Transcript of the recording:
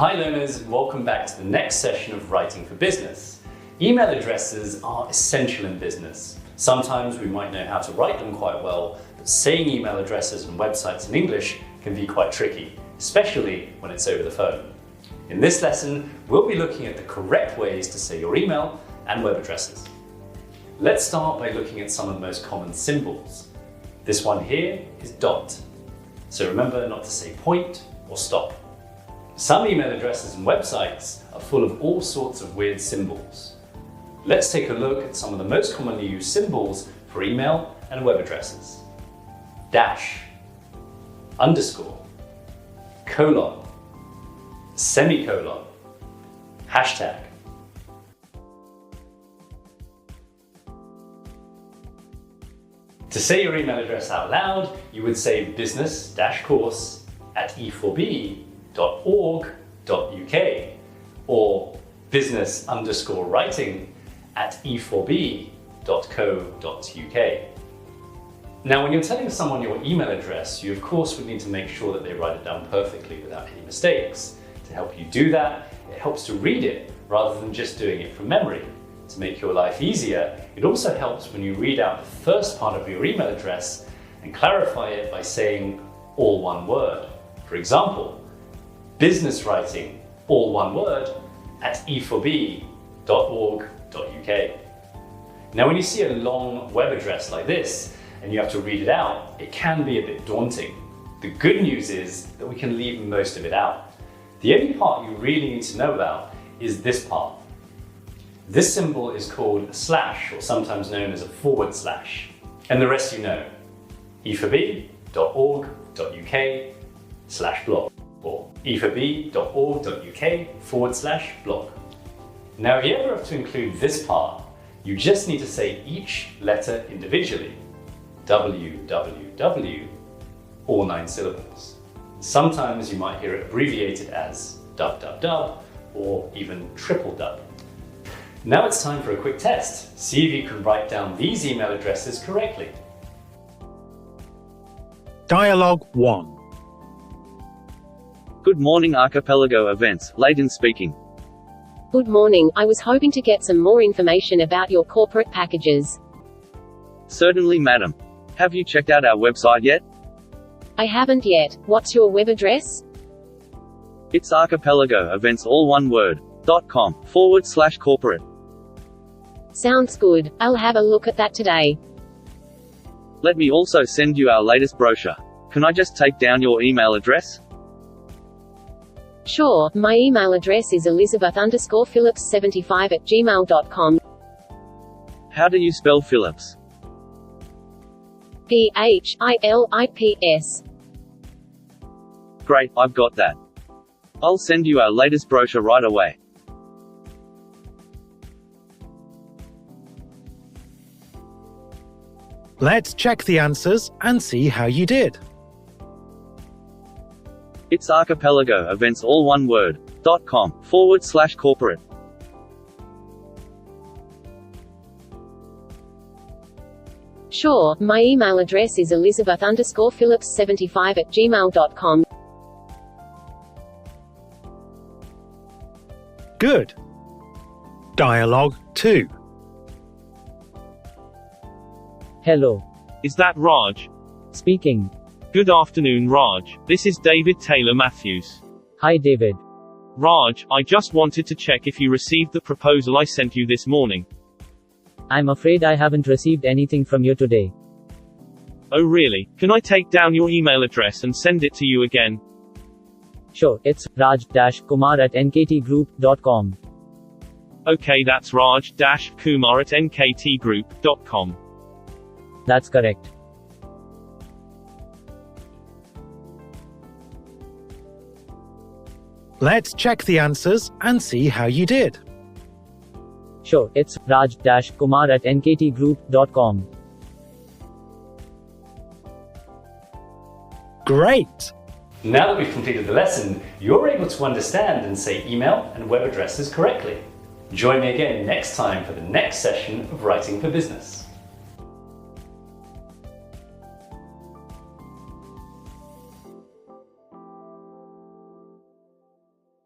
Hi learners, and welcome back to the next session of Writing for Business. Email addresses are essential in business. Sometimes we might know how to write them quite well, but saying email addresses and websites in English can be quite tricky, especially when it's over the phone. In this lesson, we'll be looking at the correct ways to say your email and web addresses. Let's start by looking at some of the most common symbols. This one here is dot. So remember not to say point or stop. Some email addresses and websites are full of all sorts of weird symbols. Let's take a look at some of the most commonly used symbols for email and web addresses. Dash, underscore, colon, semicolon, hashtag. To say your email address out loud, you would say business-course@e4b.org.uk or business_writing@e4b.co.uk. Now, when you're telling someone your email address, you of course would need to make sure that they write it down perfectly without any mistakes. To help you do that, it helps to read it rather than just doing it from memory. To make your life easier, it also helps when you read out the first part of your email address and clarify it by saying all one word. For example, business writing, all one word, @e4b.org.uk. Now, when you see a long web address like this and you have to read it out, it can be a bit daunting. The good news is that we can leave most of it out. The only part you really need to know about is this part. This symbol is called a slash, or sometimes known as a forward slash. And the rest you know, e4b.org.uk/blog or e4b.org.uk/blog. Now, if you ever have to include this part, you just need to say each letter individually. www, all 9 syllables. Sometimes you might hear it abbreviated as www or even triple dub. Now it's time for a quick test. See if you can write down these email addresses correctly. Dialogue 1. Good morning, Archipelago Events, Leighton speaking. Good morning, I was hoping to get some more information about your corporate packages. Certainly, madam. Have you checked out our website yet? I haven't yet. What's your web address? It's Archipelago Events, all one word, .com/corporate. Sounds good. I'll have a look at that today. Let me also send you our latest brochure. Can I just take down your email address? Sure, my email address is elizabeth_phillips75@gmail.com. How do you spell Phillips? PHILIPS. Great, I've got that. I'll send you our latest brochure right away. Let's check the answers and see how you did. It's Archipelago Events, all one word, .com/corporate. Sure, my email address is elizabeth_phillips75@gmail.com. Good. Dialogue 2. Hello. Is that Raj? Speaking. Good afternoon, Raj. This is David Taylor Matthews. Hi, David. Raj, I just wanted to check if you received the proposal I sent you this morning. I'm afraid I haven't received anything from you today. Oh really? Can I take down your email address and send it to you again? Sure, it's raj-kumar@nktgroup.com. Okay, that's raj-kumar@nktgroup.com. That's correct. Let's check the answers and see how you did. Sure, it's raj-kumar@nktgroup.com. Great! Now that we've completed the lesson, you're able to understand and say email and web addresses correctly. Join me again next time for the next session of Writing for Business.